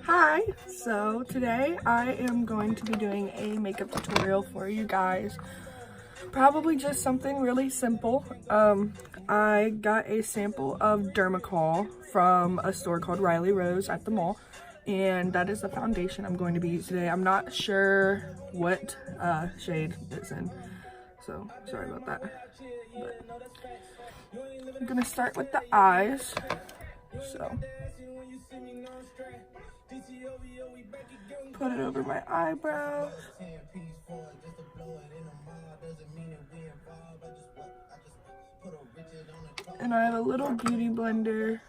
Hi, so today I am going to be doing a makeup tutorial for you guys. Probably just something really simple. I got a sample of Dermacol from a store called Riley Rose at the mall, and that is the foundation I'm going to be using today. I'm not sure what shade it's in, so sorry about that. But I'm gonna start with the eyes. So put it over my eyebrows. And I have a little beauty blender.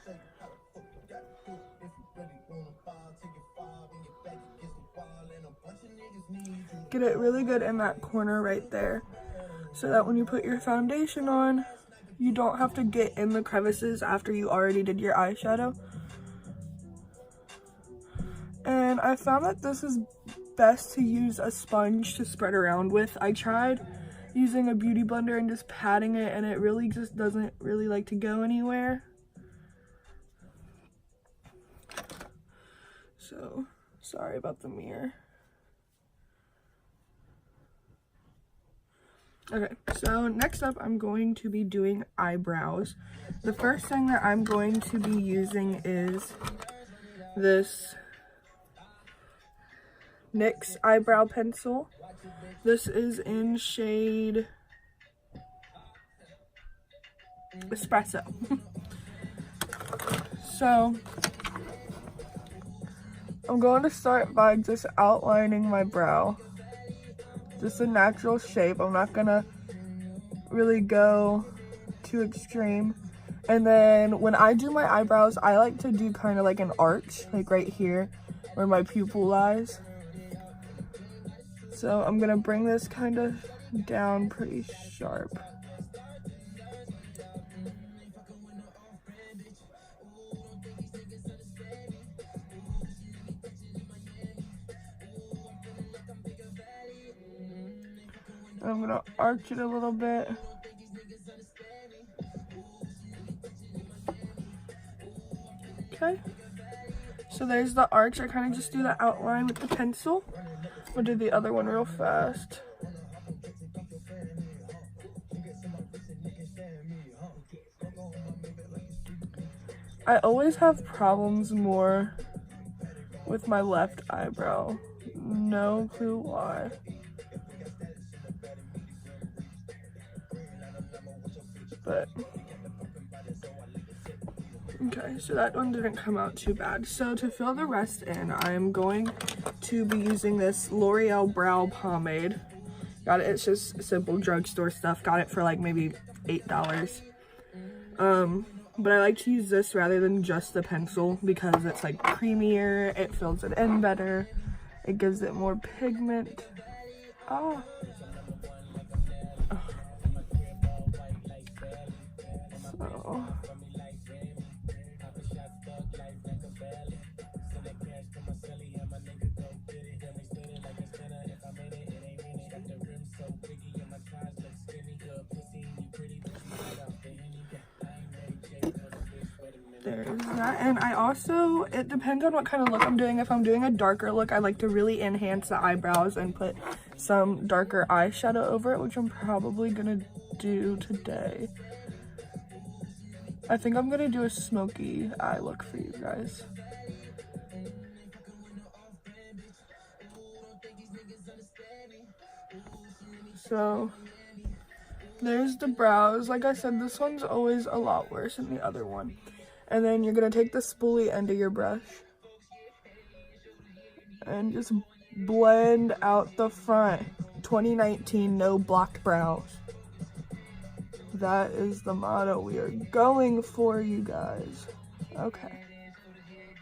Get it really good in that corner right there, so that when you put your foundation on, you don't have to get in the crevices after you already did your eyeshadow. And I found that this is best to use a sponge to spread around with. I tried using a beauty blender and just patting it, and it really just doesn't really like to go anywhere. So, sorry about the mirror. Okay, so next up I'm going to be doing eyebrows. The first thing that I'm going to be using is this NYX eyebrow pencil. This is in shade Espresso. So I'm going to start by just outlining my brow. Just a natural shape. I'm not gonna really go too extreme. And then when I do my eyebrows, I like to do kind of like an arch, like right here where my pupil lies. So I'm gonna bring this kind of down pretty sharp. And I'm gonna arch it a little bit. Okay. So there's the arch. I kind of just do the outline with the pencil. We'll do the other one real fast. I always have problems more with my left eyebrow. No clue why. But okay, so that one didn't come out too bad. So to fill the rest in, I'm going to be using this L'Oreal brow pomade. Got it, it's just simple drugstore stuff. Got it for like maybe $8. But I like to use this rather than just the pencil because it's like creamier, it fills it in better, it gives it more pigment. So there's that. And I also, it depends on what kind of look I'm doing. If I'm doing a darker look, I like to really enhance the eyebrows and put some darker eyeshadow over it, which I'm probably gonna do today. I think I'm gonna do a smoky eye look for you guys. So there's the brows. Like I said, this one's always a lot worse than the other one. And then you're gonna take the spoolie end of your brush and just blend out the front. 2019, no blocked brows. That is the motto we are going for, you guys. Okay,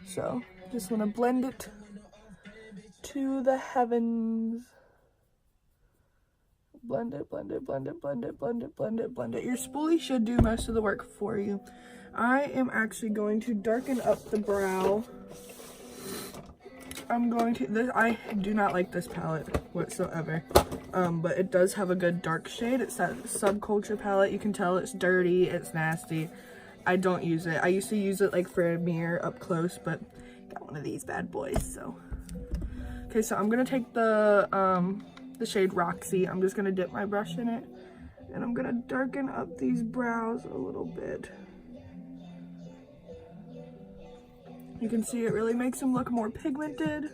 so just want to blend it to the heavens. Blend it, blend it, blend it, blend it, blend it, blend it, blend it. Your spoolie should do most of the work for you. I am actually going to darken up the brow. I do not like this palette whatsoever, but it does have a good dark shade. It's that Subculture palette. You can tell it's dirty, it's nasty. I don't use it. I used to use it like for a mirror up close, but got one of these bad boys. So okay, so I'm gonna take the shade Roxy. I'm just gonna dip my brush in it, and I'm gonna darken up these brows a little bit. You can see it really makes them look more pigmented.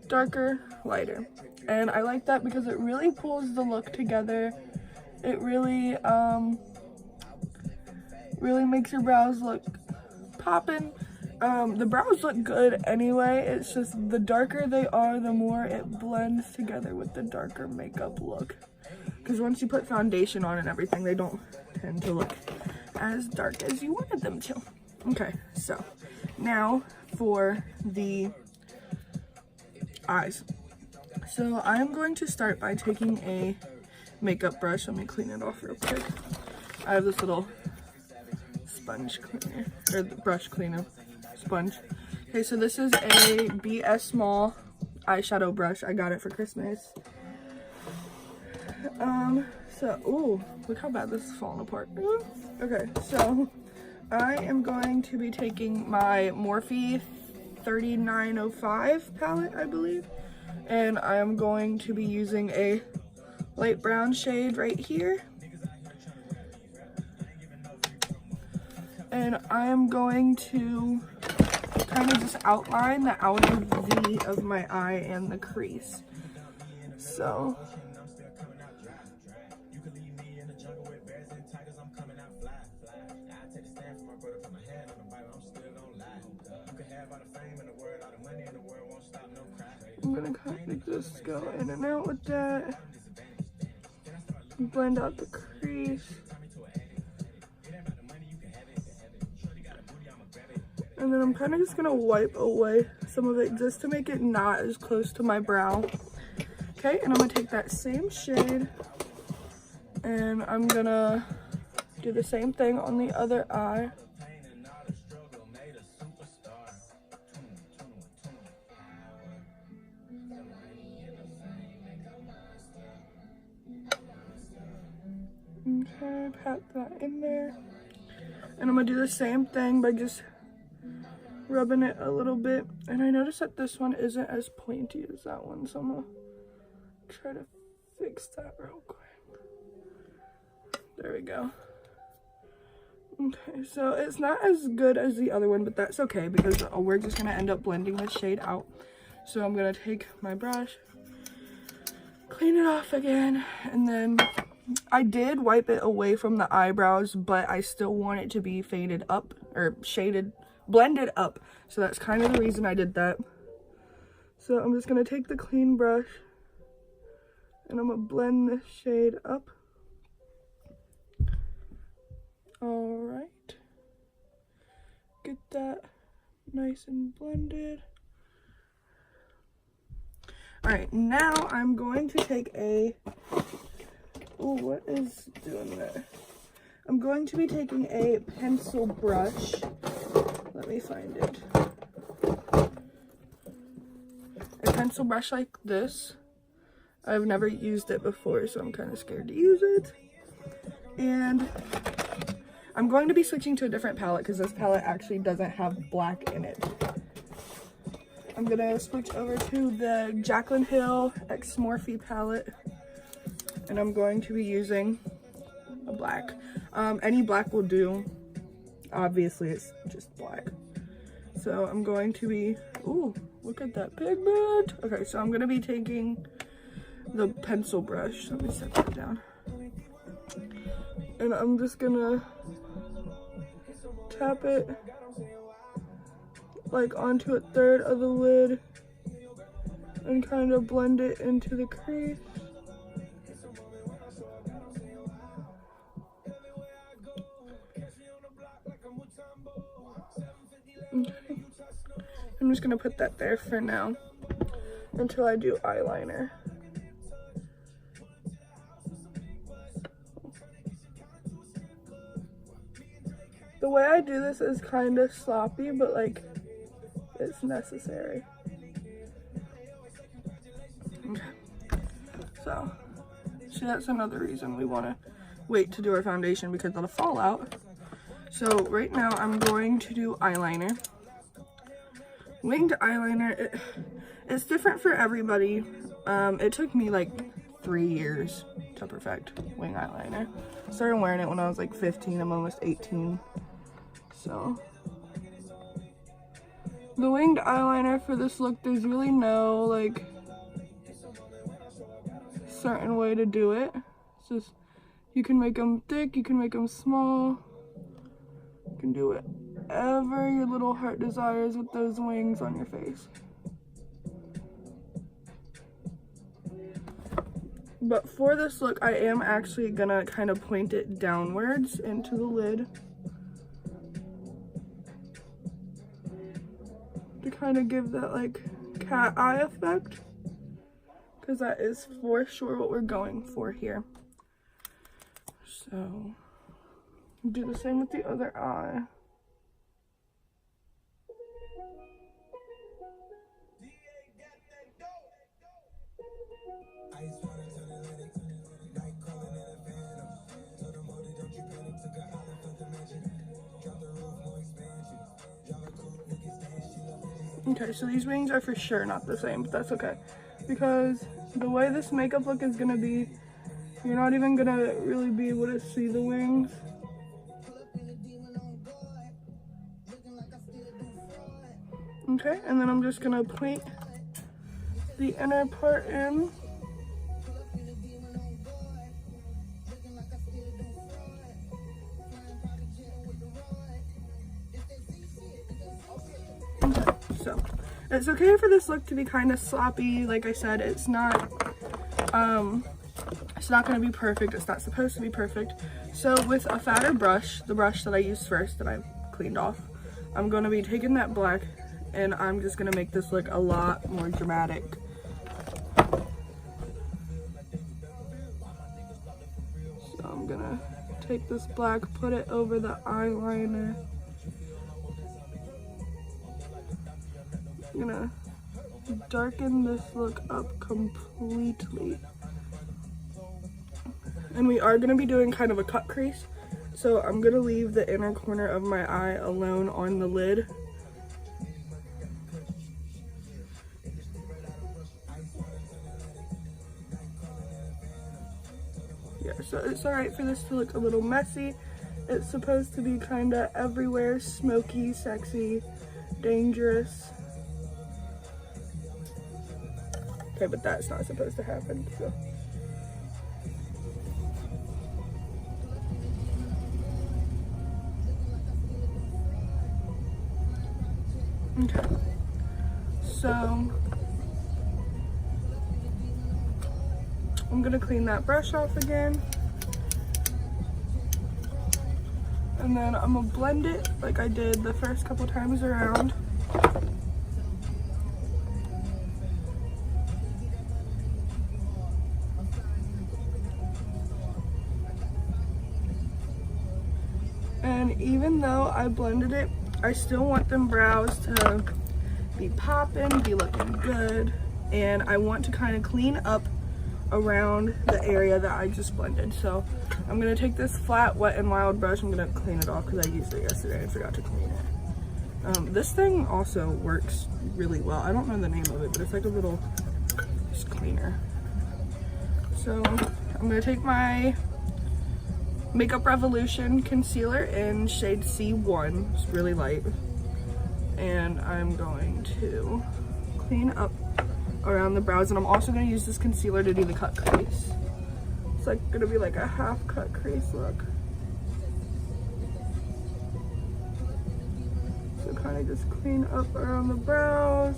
Darker, lighter. And I like that because it really pulls the look together. It really, really makes your brows look poppin'. The brows look good anyway. It's just the darker they are, the more it blends together with the darker makeup look. Because once you put foundation on and everything, they don't tend to look as dark as you wanted them to. Okay, so now for the eyes. So I'm going to start by taking a makeup brush. Let me clean it off real quick. I have this little sponge cleaner, or the brush cleaner sponge. Okay, so this is a BS Small eyeshadow brush. I got it for Christmas. Ooh, look how bad this is falling apart. Okay, so I am going to be taking my Morphe 3905 palette, I believe, and I am going to be using a light brown shade right here, and I am going to kind of just outline the outer V of my eye and the crease. So I'm gonna kind of just go in and out with that, blend out the crease, and then I'm kind of just gonna wipe away some of it just to make it not as close to my brow. Okay, and I'm gonna take that same shade and I'm gonna do the same thing on the other eye. Okay, pat that in there. And I'm gonna do the same thing by just rubbing it a little bit. And I noticed that this one isn't as pointy as that one, so I'm gonna try to fix that real quick. There we go. Okay, so it's not as good as the other one, but that's okay because we're just gonna end up blending this shade out. So I'm gonna take my brush, clean it off again, and then I did wipe it away from the eyebrows, but I still want it to be faded up, or shaded, blended up. So that's kind of the reason I did that. So I'm just gonna take the clean brush and I'm gonna blend this shade up. All right, get that nice and blended. All right, now I'm going to take a, oh, what is doing that? I'm going to be taking a pencil brush. Let me find it. A pencil brush like this. I've never used it before, so I'm kind of scared to use it. And I'm going to be switching to a different palette because this palette actually doesn't have black in it. I'm gonna switch over to the Jacklyn Hill X Morphe palette, and I'm going to be using a black. Any black will do. Obviously, it's just black. So I'm going to be, ooh, look at that pigment. Okay, so I'm gonna be taking the pencil brush. Let me set that down. And I'm just gonna tap it like onto a third of the lid and kind of blend it into the crease. Okay. I'm just gonna put that there for now until I do eyeliner. The way I do this is kind of sloppy, but like, it's necessary. Okay. So, See, that's another reason we want to wait to do our foundation, because it'll fall out. So right now I'm going to do eyeliner. Winged eyeliner, it's different for everybody. It took me like 3 years to perfect wing eyeliner. I started wearing it when I was like 15. I'm almost 18. So the winged eyeliner for this look, there's really no like certain way to do it. It's just, you can make them thick, you can make them small, you can do whatever your little heart desires with those wings on your face. But for this look, I am actually gonna kind of point it downwards into the lid to kind of give that like cat eye effect, because that is for sure what we're going for here. So do the same with the other eye. Okay, so these wings are for sure not the same, but that's okay, because the way this makeup look is gonna be, you're not even gonna really be able to see the wings. Okay, and then I'm just gonna point the inner part in. So it's okay for this look to be kind of sloppy. Like I said, it's not going to be perfect. It's not supposed to be perfect. So with a fatter brush, the brush that I used first that I cleaned off, I'm going to be taking that black and I'm just going to make this look a lot more dramatic. So I'm going to take this black, put it over the eyeliner. I'm gonna darken this look up completely. And we are gonna be doing kind of a cut crease, so I'm gonna leave the inner corner of my eye alone on the lid. Yeah, so it's alright for this to look a little messy. It's supposed to be kind of everywhere, smoky, sexy, dangerous. Okay, but that's not supposed to happen, so. Okay. So, I'm gonna clean that brush off again. And then I'm gonna blend it like I did the first couple times around. And even though I blended it, I still want them brows to be popping, be looking good. And I want to kind of clean up around the area that I just blended. So I'm gonna take this flat, Wet n Wild brush. I'm gonna clean it off because I used it yesterday and forgot to clean it. This thing also works really well. I don't know the name of it, but it's like a little just cleaner. So I'm gonna take my Makeup Revolution concealer in shade C1. It's really light. And I'm going to clean up around the brows, and I'm also going to use this concealer to do the cut crease. It's like going to be like a half cut crease look. So kind of just clean up around the brows.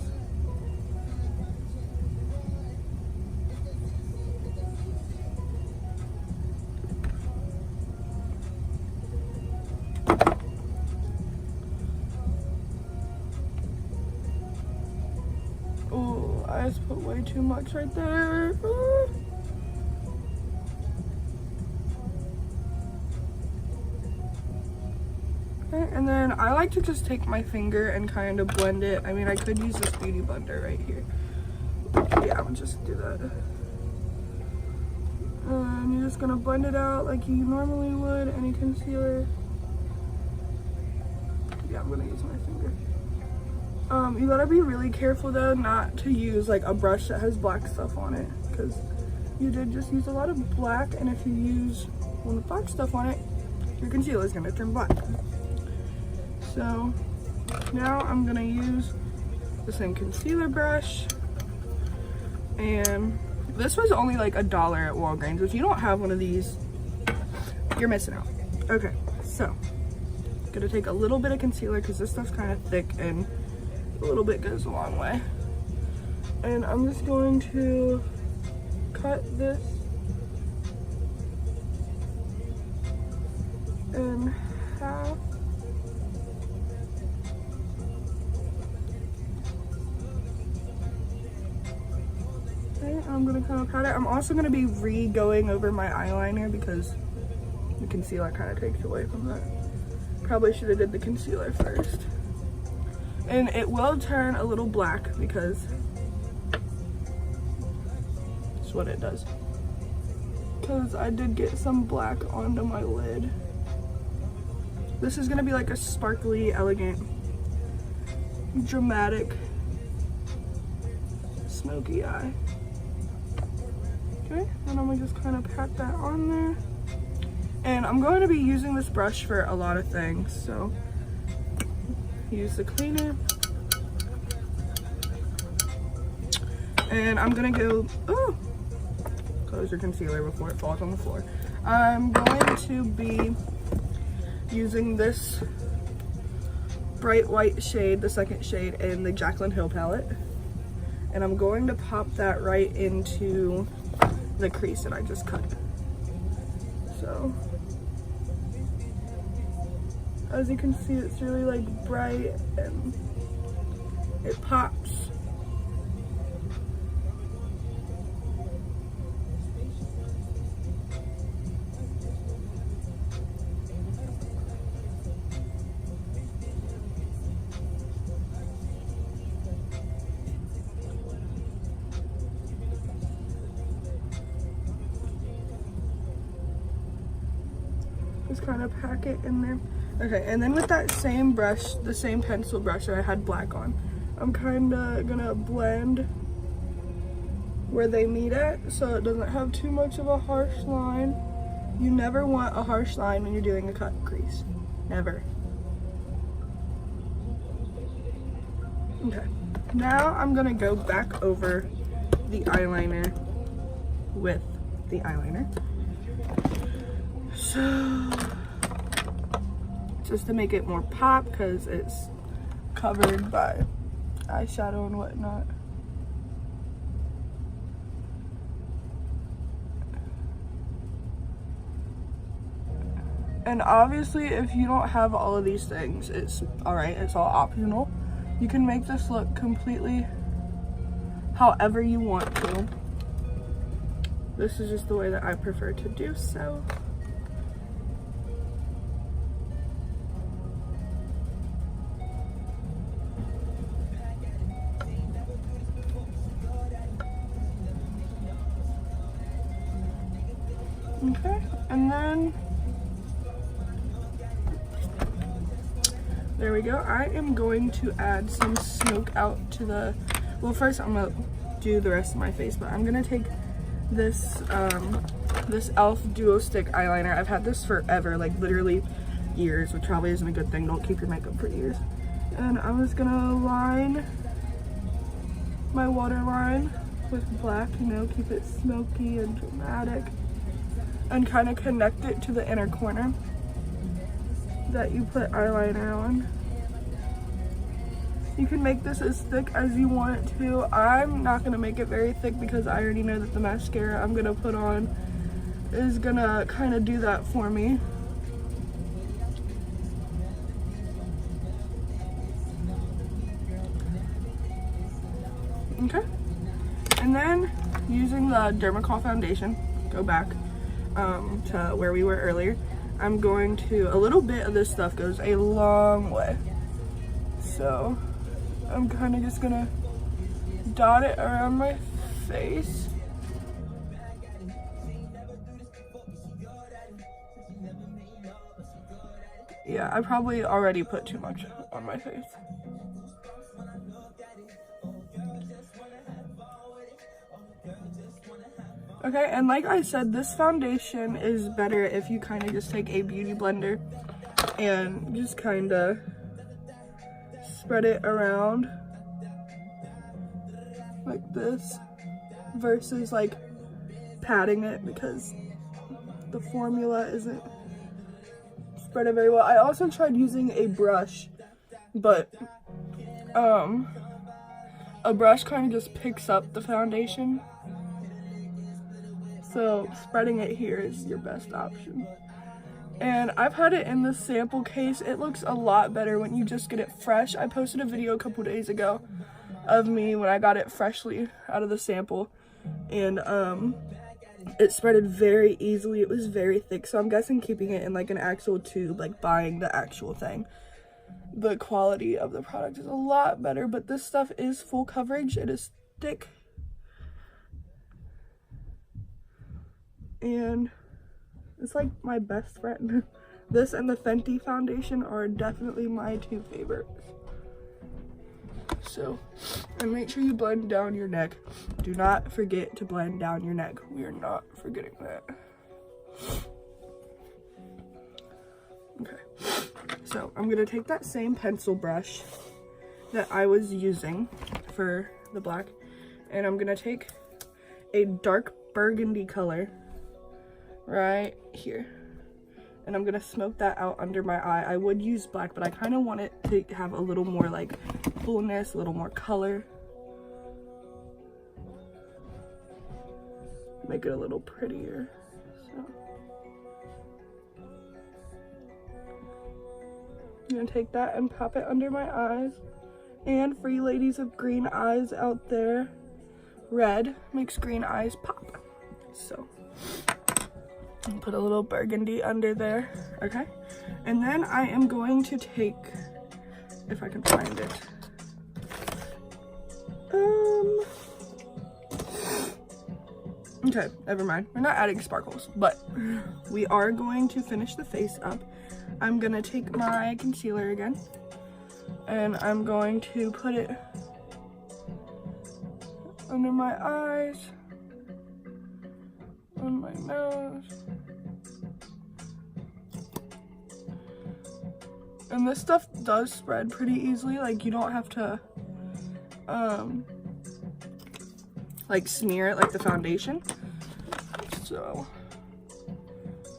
I just put way too much right there. Okay, and then I like to just take my finger and kind of blend it. I mean, I could use this beauty blender right here. Yeah, I'm just do that. And you're just gonna blend it out like you normally would any concealer. Yeah, I'm gonna use my finger. You gotta be really careful though not to use like a brush that has black stuff on it, because you did just use a lot of black, and if you use one with black stuff on it, your concealer is gonna turn black. So now I'm gonna use the same concealer brush, and this was only like $1 at Walgreens. If you don't have one of these, you're missing out. Okay, so I'm gonna take a little bit of concealer because this stuff's kind of thick and a little bit goes a long way. And I'm just going to cut this in half. Okay, I'm gonna kind of pat it. I'm also gonna be re-going over my eyeliner because the concealer kind of takes away from that. Probably should have did the concealer first. And it will turn a little black because that's what it does. Because I did get some black onto my lid. This is gonna be like a sparkly, elegant, dramatic, smoky eye. Okay, and I'm gonna just kind of pat that on there. And I'm going to be using this brush for a lot of things, so use the cleaner. And I'm gonna go, oh, close your concealer before it falls on the floor. I'm going to be using this bright white shade, the second shade in the Jacklyn Hill palette. And I'm going to pop that right into the crease that I just cut. So, as you can see, it's really like bright and it pops. Just kind of pack it in there. Okay, and then with that same brush, the same pencil brush that I had black on, I'm kind of gonna blend where they meet at so it doesn't have too much of a harsh line. You never want a harsh line when you're doing a cut crease. Never. Okay, now I'm gonna go back over the eyeliner with the eyeliner. So, just to make it more pop because it's covered by eyeshadow and whatnot. And obviously if you don't have all of these things, it's alright, it's all optional. You can make this look completely however you want to. This is just the way that I prefer to do so. Okay, and then there we go. I am going to add some smoke out to the, well, first I'm gonna do the rest of my face, but I'm gonna take this this e.l.f. duo stick eyeliner. I've had this forever, like literally years, which probably isn't a good thing. Don't keep your makeup for years. And I'm just gonna line my waterline with black, you know, keep it smoky and dramatic, and kind of connect it to the inner corner that you put eyeliner on. You can make this as thick as you want it to. I'm not going to make it very thick because I already know that the mascara I'm going to put on is going to kind of do that for me. Okay. And then using the Dermacol Foundation, go back to where we were earlier, I'm going to, a little bit of this stuff goes a long way. So I'm kind of just gonna dot it around my face. Yeah, I probably already put too much on my face. Okay, and like I said, this foundation is better if you kind of just take a beauty blender and just kind of spread it around like this versus like patting it, because the formula isn't spread it very well. I also tried using a brush, but a brush kind of just picks up the foundation. So spreading it here is your best option. And I've had it in this sample case. It looks a lot better when you just get it fresh. I posted a video a couple days ago of me when I got it freshly out of the sample. And it spreaded very easily. It was very thick. So I'm guessing keeping it in like an actual tube, like buying the actual thing, the quality of the product is a lot better. But this stuff is full coverage. It is thick. And it's like my best friend. This and the Fenty foundation are definitely my two favorites. So, and make sure you blend down your neck. Do not forget to blend down your neck. We are not forgetting that. Okay, so I'm gonna take that same pencil brush that I was using for the black, and I'm gonna take a dark burgundy color right here, and I'm gonna smoke that out under my eye. I would use black, but I kind of want it to have a little more like fullness, a little more color, make it a little prettier. So I'm gonna take that and pop it under my eyes. And for you ladies with green eyes out there, red makes green eyes pop. So and put a little burgundy under there. Okay, and then I am going to take, if I can find it, okay, never mind, we're not adding sparkles, but we are going to finish the face up. I'm gonna take my concealer again, and I'm going to put it under my eyes, on my nose. And this stuff does spread pretty easily. Like, you don't have to like smear it like the foundation. So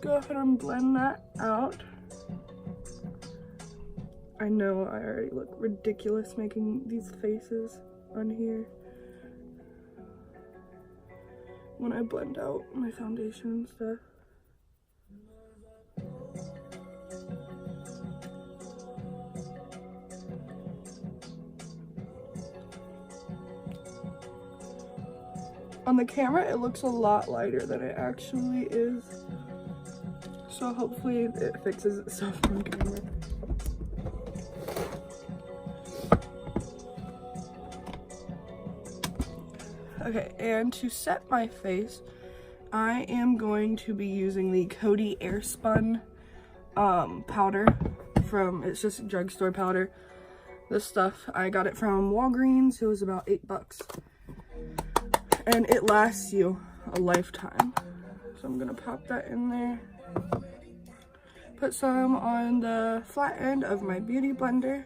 go ahead and blend that out. I know I already look ridiculous making these faces on here when I blend out my foundation and stuff. On the camera, it looks a lot lighter than it actually is. So hopefully it fixes itself on camera. Okay, and to set my face, I am going to be using the Kodi airspun powder from, it's just drugstore powder. This stuff, I got it from Walgreens. It was about $8. And it lasts you a lifetime. So I'm gonna pop that in there. Put some on the flat end of my beauty blender.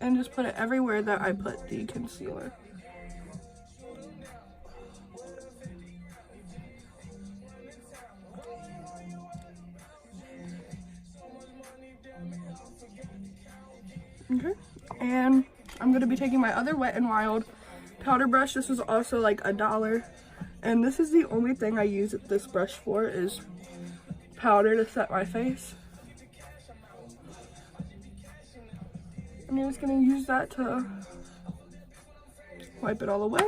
And just put it everywhere that I put the concealer. Okay, and I'm going to be taking my other Wet n Wild powder brush. This was also like $1. And this is the only thing I use this brush for, is powder to set my face. I'm just going to use that to wipe it all away.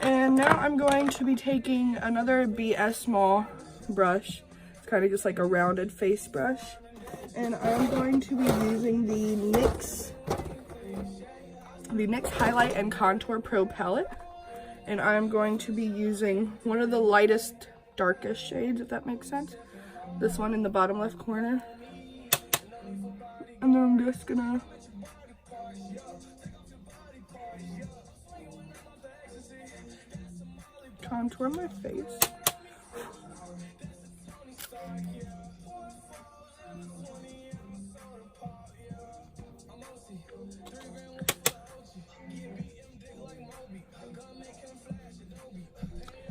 And now I'm going to be taking another BS small brush. It's kind of just like a rounded face brush. And I'm going to be using the NYX Highlight and Contour Pro palette. And I'm going to be using one of the lightest darkest shades, if that makes sense. This one in the bottom left corner. And then I'm just gonna contour my face.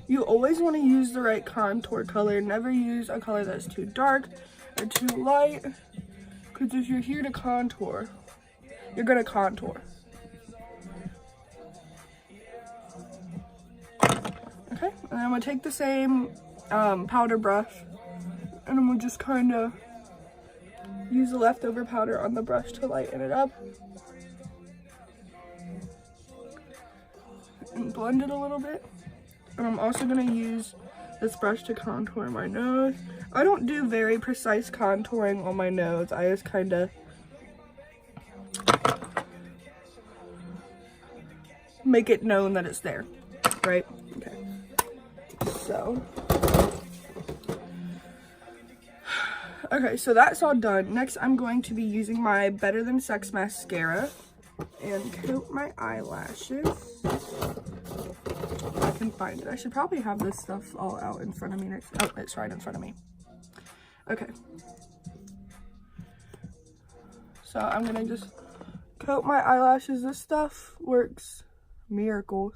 You always want to use the right contour color. Never use a color that's too dark or too light, because if you're here to contour, you're going to contour. Okay, and I'm going to take the same powder brush, and I'm going to just kind of use the leftover powder on the brush to lighten it up. And blend it a little bit. And I'm also going to use this brush to contour my nose. I don't do very precise contouring on my nose. I just kind of make it known that it's there, right? Okay. So, okay, so that's all done. Next, I'm going to be using my Better Than Sex mascara and coat my eyelashes. I can find it. I should probably have this stuff all out in front of me next. Oh, it's right in front of me. Okay. So I'm gonna just coat my eyelashes. This stuff works miracles.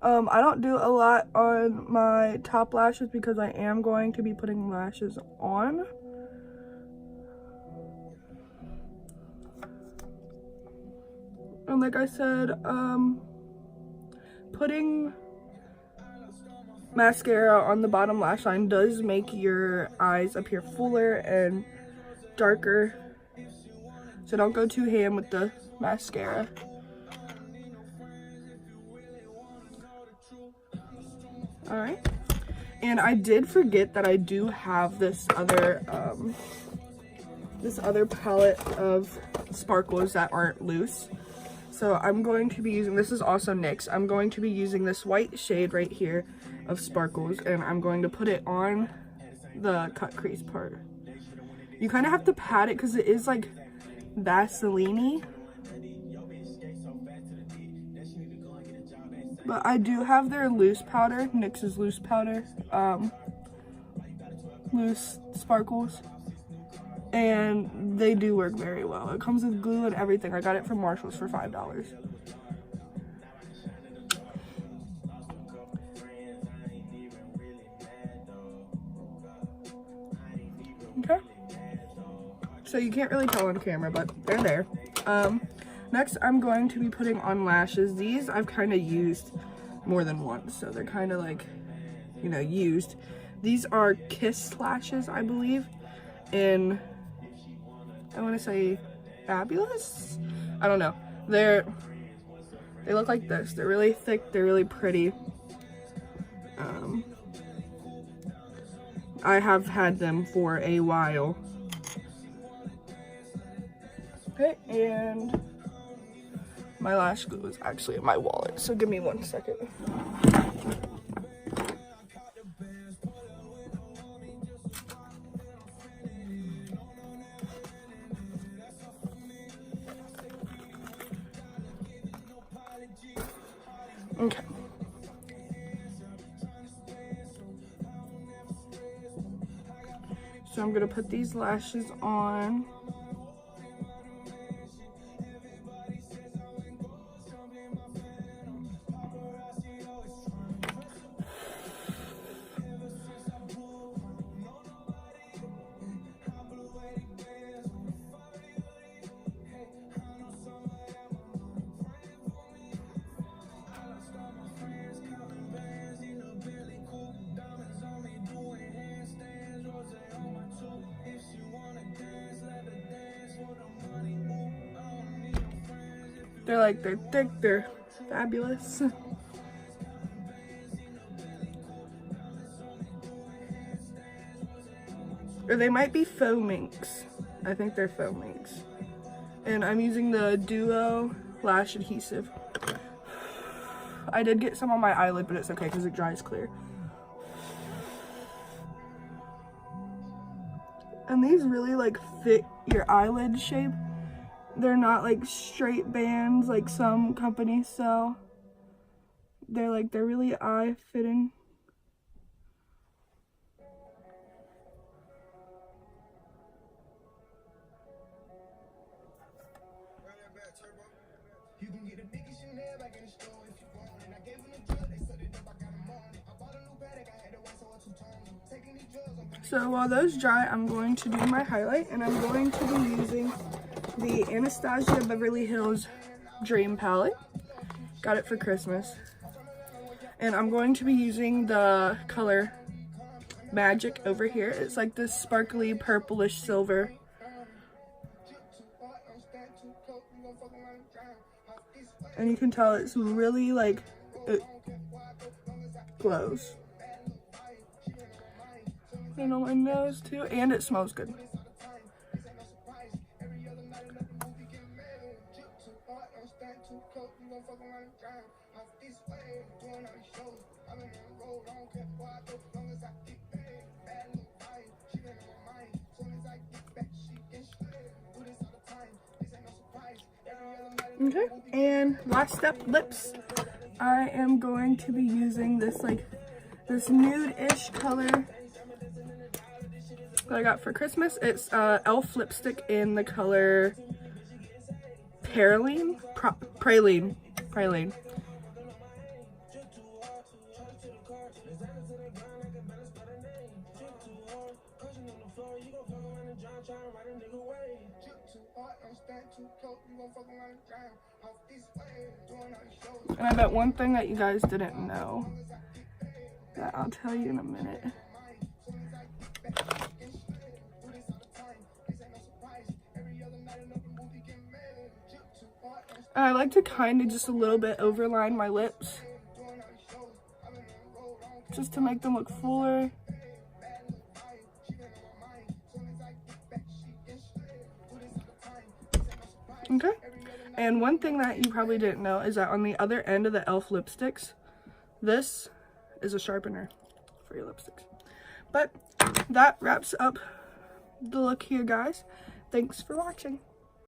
I don't do a lot on my top lashes because I am going to be putting lashes on. And like I said, putting mascara on the bottom lash line does make your eyes appear fuller and darker. So don't go too ham with the mascara. Alright. And I did forget that I do have this other palette of sparkles that aren't loose. So I'm going to be using, this is also NYX, I'm going to be using this white shade right here of sparkles, and I'm going to put it on the cut crease part. You kind of have to pat it because it is like Vaseline-y. But I do have their loose powder, NYX's loose powder, loose sparkles. And they do work very well. It comes with glue and everything. I got it from Marshall's for $5. Okay. So you can't really tell on camera, but they're there. Next, I'm going to be putting on lashes. These I've kind of used more than once, so they're kind of like, you know, used. These are Kiss lashes, I believe, in, I want to say Fabulous? I don't know. They look like this. They're really thick. They're really pretty. I have had them for a while. Okay, and my lash glue is actually in my wallet, so give me 1 second. Okay. So I'm gonna put these lashes on. They're thick, they're fabulous. Or they might be faux minks. I think they're faux minks. And I'm using the Duo Lash Adhesive. I did get some on my eyelid, but it's okay because it dries clear. And these really like fit your eyelid shape. They're not like straight bands like some companies sell. They're really eye fitting. So while those dry, I'm going to do my highlight, and I'm going to be using the Anastasia Beverly Hills Dream palette. Got it for Christmas. And I'm going to be using the color Magic over here. It's like this sparkly purplish silver. And you can tell it's really like, it glows. And on my nose too, and it smells good. Okay, and last step, lips. I am going to be using this this nude-ish color that I got for Christmas. It's e.l.f. lipstick in the color praline. And I bet one thing that you guys didn't know that I'll tell you in a minute. And I like to kind of just a little bit overline my lips, just to make them look fuller. Okay, and one thing that you probably didn't know is that on the other end of the e.l.f. lipsticks, this is a sharpener for your lipsticks. But that wraps up the look here, guys. Thanks for watching.